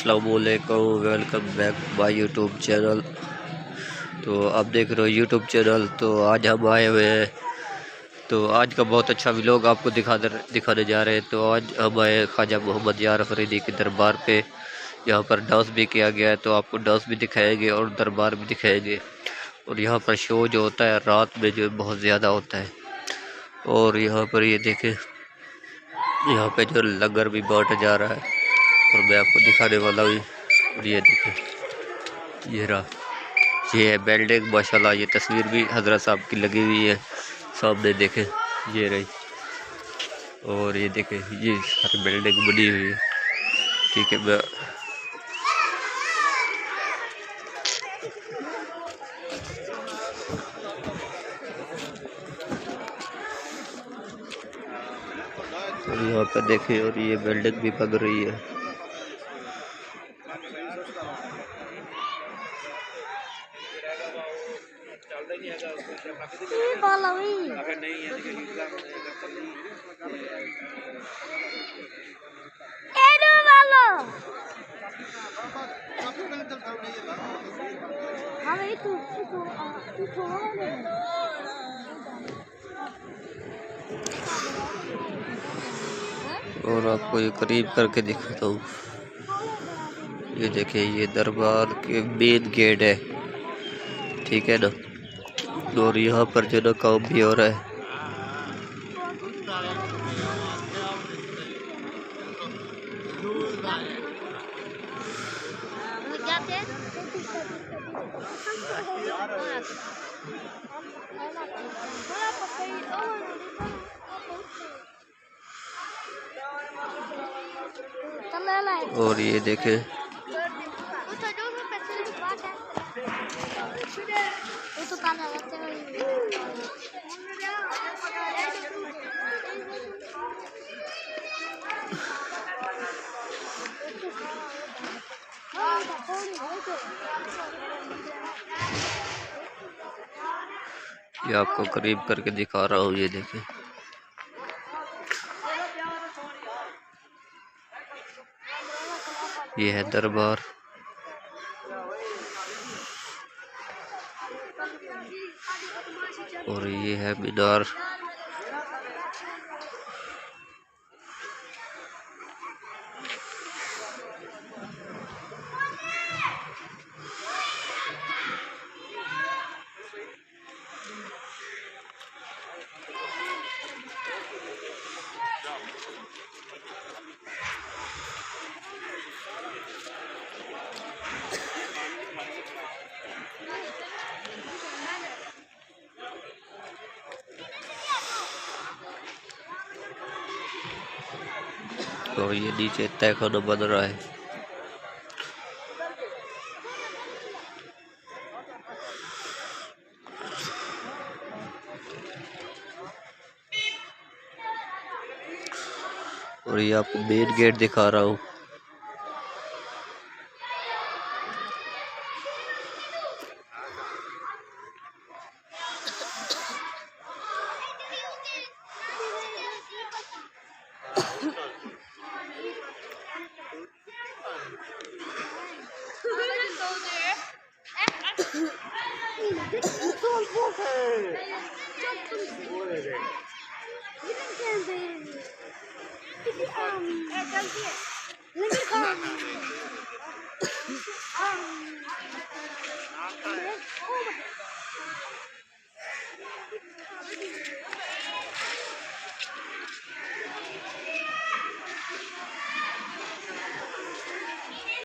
अस्सलाम वालेकुम, welcome back my YouTube channel. तो आप देख रहे हो यूट्यूब चैनल। तो आज हम आए हुए हैं, तो आज का बहुत अच्छा व्लॉग आपको दिखाने जा रहे हैं। तो आज हम आए ख्वाजा मोहम्मद फरीदी के दरबार पे। यहाँ पर डांस भी किया गया है, तो आपको डांस भी दिखाएंगे और दरबार भी दिखाएंगे। और यहाँ पर शो जो होता है रात में जो बहुत ज़्यादा होता है। और यहाँ पर ये देखें, यहाँ पे जो लंगर भी बांटा जा रहा है और मैं आपको दिखाने वाला हूँ। और ये देखें, ये रहा, ये है बिल्डिंग। माशाल्लाह ये तस्वीर भी हजरत साहब की लगी हुई है सामने, देखें ये रही। और ये देखें, ये सारी बिल्डिंग बनी हुई है। ठीक है, मैं और यहाँ पर देखें, और ये बिल्डिंग भी बन रही है। और आपको ये करीब करके दिखाता हूँ। ये देखिए, ये दरबार के मेन गेट है, ठीक है ना। और यहाँ पर जो ना काम भी हो रहा है। और ये देखें, ये आपको करीब करके दिखा रहा हूँ। ये देखें, ये है दरबार। और ये है मीनार। और ये नीचे तहखाना बन रहा है। और ये आपको मेन गेट दिखा रहा हूँ।